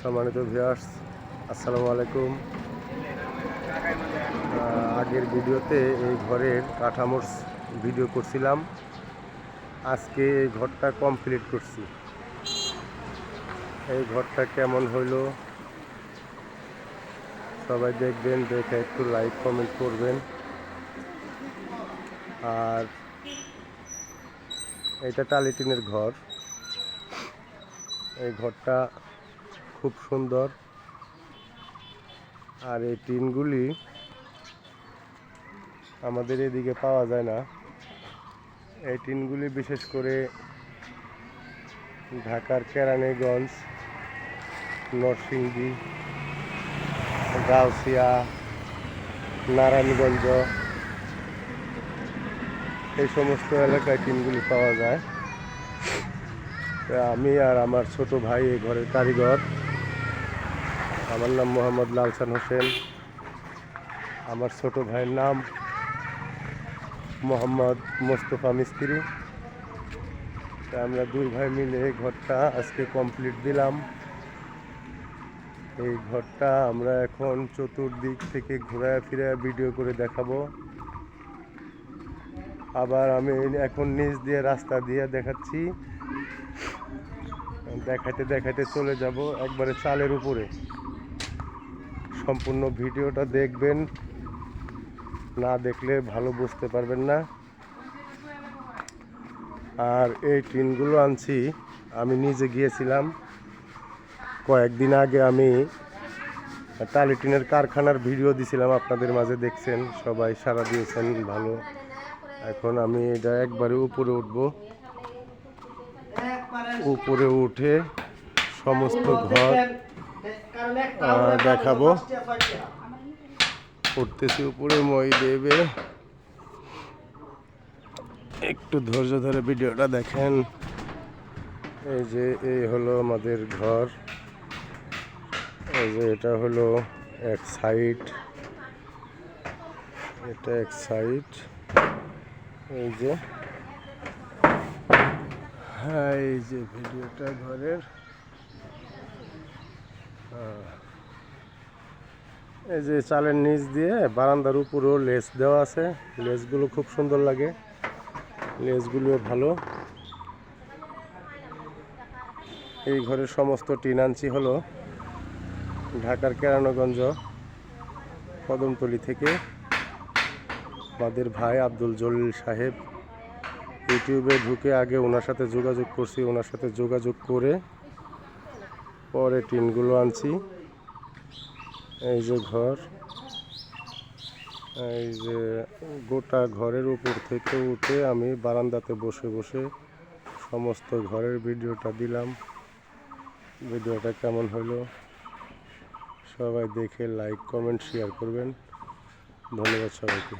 সম্মানিত ভিউয়ার্স, আসসালামু আলাইকুম। আগের ভিডিওতে এই ঘরের কাঠামোর ভিডিও করছিলাম। আজকে এই ঘরটা কমপ্লিট করছি। এই ঘরটা কেমন হইলো সবাই দেখবেন, দেখে একটু লাইক কমেন্ট করবেন। আর এটা টালি টিনের ঘর। এই ঘরটা খুব সুন্দর। আর এই টিনগুলি আমাদের এদিকে পাওয়া যায় না। এই টিনগুলি বিশেষ করে ঢাকার কেরানীগঞ্জ, নরসিংদী, গাউসিয়া, নারায়ণগঞ্জ এই সমস্ত এলাকায় টিনগুলি পাওয়া যায়। আমি আর আমার ছোট ভাই এই ঘরের কারিগর। আমার নাম মোহাম্মদ লালসান হোসেন, আমার ছোট ভাইয়ের নাম মোহাম্মদ মোস্তফা মিস্ত্রি। আমরা দুই ভাই মিলে ঘরটা আজকে কমপ্লিট দিলাম। এই ঘরটা আমরা এখন চতুর্দিক থেকে ঘোরায় ফিরে ভিডিও করে দেখাবো। আবার আমি এখন নিচ দিয়ে রাস্তা দিয়ে দেখাচ্ছি। দেখাতে দেখাতে চলে যাব একবারে চালের উপরে। সম্পূর্ণ ভিডিওটা দেখবেন, না দেখলে ভালো বুঝতে পারবেন না। আর এই টিনগুলো আনছি আমি নিজে গিয়েছিলাম কয়েকদিন আগে। আমি টালি টিনের কারখানার ভিডিও দিছিলাম, আপনাদের মাঝে দেখছেন, সবাই সাড়া দিয়েছেন ভালো। এখন আমি এটা একবারে উপরে উঠবো। উপরে উঠে সমস্ত ঘর দেখাবো। উঠতেছি উপরে, মই দেবে, একটু ধৈর্য ধরে ভিডিওটা দেখেন। এই যে এই হলো আমাদের ঘর। এই যে এটা হলো এক সাইড, এটা এক সাইড। এই যে হ্যাঁ, এই যে ভিডিওটা ঘরের। এই যে চালের নিচ দিয়ে বারান্দার উপরেও লেস দেওয়া আছে। লেসগুলো খুব সুন্দর লাগে, লেসগুলিও ভালো। এই ঘরের সমস্ত টিন আনছি হলো ঢাকার কেরানীগঞ্জ কদমতলী থেকে। আমাদের ভাই আব্দুল জলিল সাহেব ইউটিউবে ঢুকে আগে ওনার সাথে যোগাযোগ করছি, ওনার সাথে যোগাযোগ করে পরে টিনগুলো আনছি। এই যে ঘর, এই যে গোটা ঘরের উপর থেকে উঠে আমি বারান্দাতে বসে বসে সমস্ত ঘরের ভিডিওটা দিলাম। ভিডিওটা কেমন হলো সবাই দেখে লাইক কমেন্ট শেয়ার করবেন। ধন্যবাদ সবাইকে।